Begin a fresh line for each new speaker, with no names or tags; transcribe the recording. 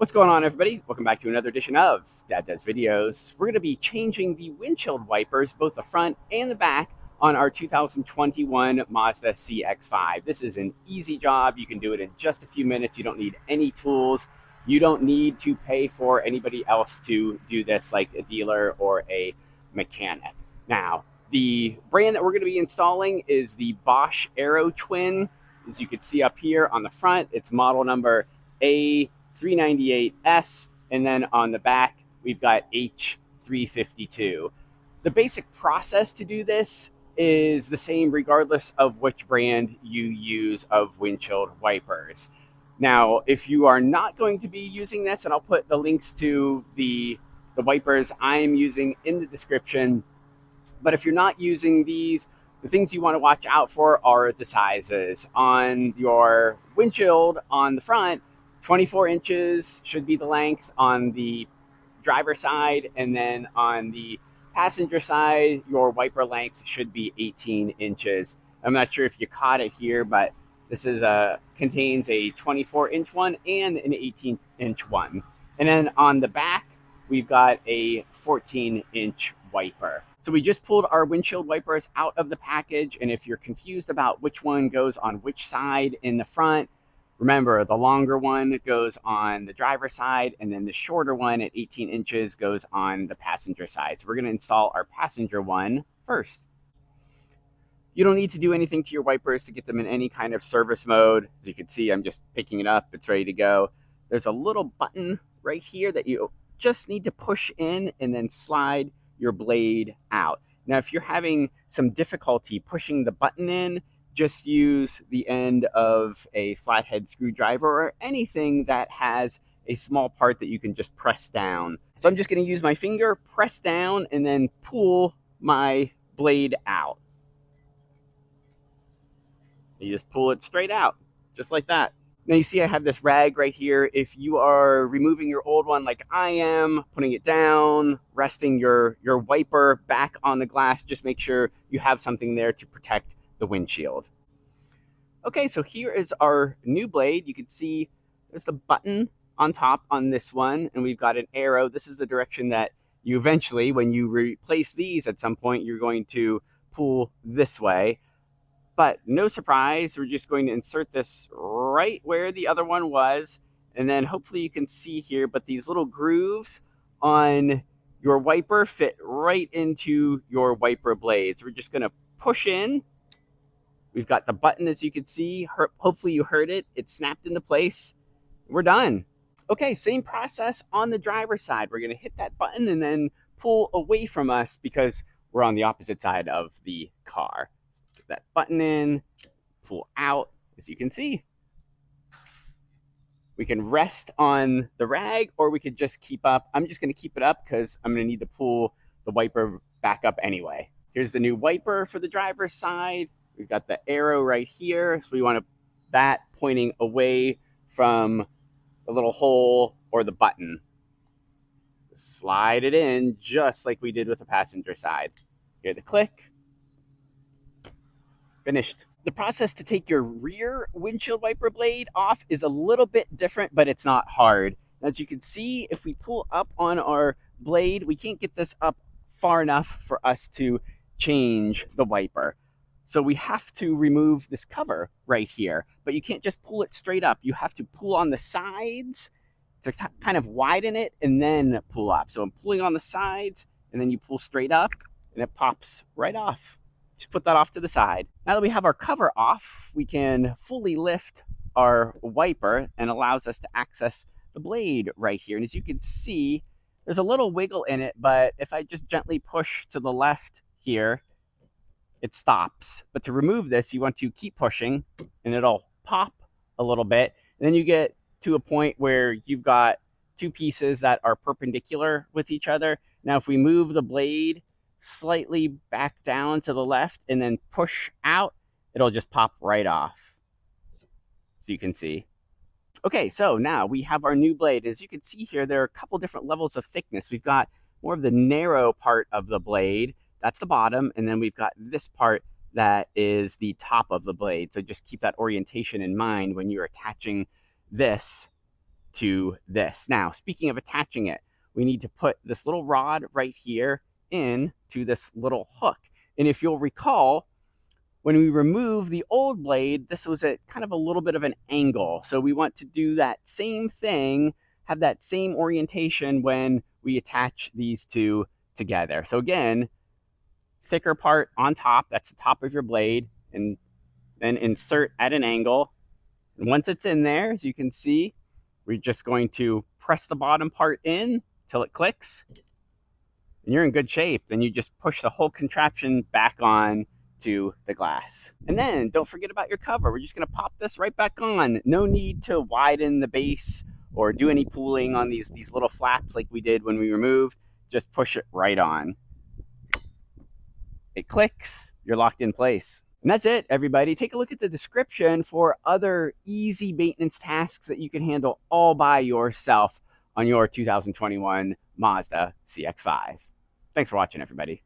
What's going on, everybody? Welcome back to another edition of Dad Does Videos. We're going to be changing the windshield wipers, both the front and the back, on our 2021 Mazda CX-5. This is an easy job. You can do it in just a few minutes. You don't need any tools. You don't need to pay for anybody else to do this, like a dealer or a mechanic. Now, the brand that we're going to be installing is the Bosch Aero Twin. As you can see up here on the front, it's model number A398S, and then on the back, we've got H352. The basic process to do this is the same regardless of which brand you use of windshield wipers. Now, if you are not going to be using this, and I'll put the links to the wipers I'm using in the description, but if you're not using these, the things you want to watch out for are the sizes. On your windshield on the front, 24 inches should be the length on the driver's side, and then on the passenger side, your wiper length should be 18 inches. I'm not sure if you caught it here, but this is contains a 24-inch one and an 18-inch one. And then on the back, we've got a 14-inch wiper. So we just pulled our windshield wipers out of the package, and if you're confused about which one goes on which side in the front, remember, the longer one goes on the driver's side, and then the shorter one at 18 inches goes on the passenger side. So we're going to install our passenger one first. You don't need to do anything to your wipers to get them in any kind of service mode. As you can see, I'm just picking it up. It's ready to go. There's a little button right here that you just need to push in and then slide your blade out. Now, if you're having some difficulty pushing the button in, just use the end of a flathead screwdriver or anything that has a small part that you can just press down. So I'm just going to use my finger, press down, and then pull my blade out. You just pull it straight out, just like that. Now you see I have this rag right here. If you are removing your old one like I am, putting it down, resting your wiper back on the glass, just make sure you have something there to protect the windshield. Okay, so here is our new blade. You can see there's the button on top on this one, and we've got an arrow. This is the direction that you eventually, when you replace these at some point, you're going to pull this way. But no surprise, we're just going to insert this right where the other one was, and then hopefully you can see here, but these little grooves on your wiper fit right into your wiper blades. We're just going to push in. We've got the button, as you can see. Hopefully you heard it. It snapped into place. We're done. Okay, same process on the driver's side. We're going to hit that button and then pull away from us because we're on the opposite side of the car. Put that button in, pull out, as you can see. We can rest on the rag, or we could just keep up. I'm just going to keep it up because I'm going to need to pull the wiper back up anyway. Here's the new wiper for the driver's side. We've got the arrow right here, so we want that pointing away from the little hole or the button. Slide it in just like we did with the passenger side. Hear the click. Finished. The process to take your rear windshield wiper blade off is a little bit different, but it's not hard. As you can see, if we pull up on our blade, we can't get this up far enough for us to change the wiper. So we have to remove this cover right here, but you can't just pull it straight up. You have to pull on the sides to kind of widen it and then pull up. So I'm pulling on the sides, and then you pull straight up and it pops right off. Just put that off to the side. Now that we have our cover off, we can fully lift our wiper and allows us to access the blade right here. And as you can see, there's a little wiggle in it, but if I just gently push to the left here, it stops. But to remove this, you want to keep pushing and it'll pop a little bit. And then you get to a point where you've got two pieces that are perpendicular with each other. Now, if we move the blade slightly back down to the left and then push out, it'll just pop right off, so you can see. Okay, so now we have our new blade. As you can see here, there are a couple different levels of thickness. We've got more of the narrow part of the blade. That's the bottom. And then we've got this part that is the top of the blade. So just keep that orientation in mind when you're attaching this to this. Now, speaking of attaching it, we need to put this little rod right here in to this little hook. And if you'll recall, when we remove the old blade, this was at kind of a little bit of an angle. So we want to do that same thing, have that same orientation when we attach these two together. So again, thicker part on top, that's the top of your blade, and then insert at an angle. And once it's in there, as you can see, we're just going to press the bottom part in till it clicks, and you're in good shape. Then you just push the whole contraption back on to the glass. And then don't forget about your cover. We're just going to pop this right back on. No need to widen the base or do any pooling on these little flaps like we did when we removed. Just push it right on. It clicks, you're locked in place. And that's it, everybody. Take a look at the description for other easy maintenance tasks that you can handle all by yourself on your 2021 Mazda CX-5. Thanks for watching, everybody.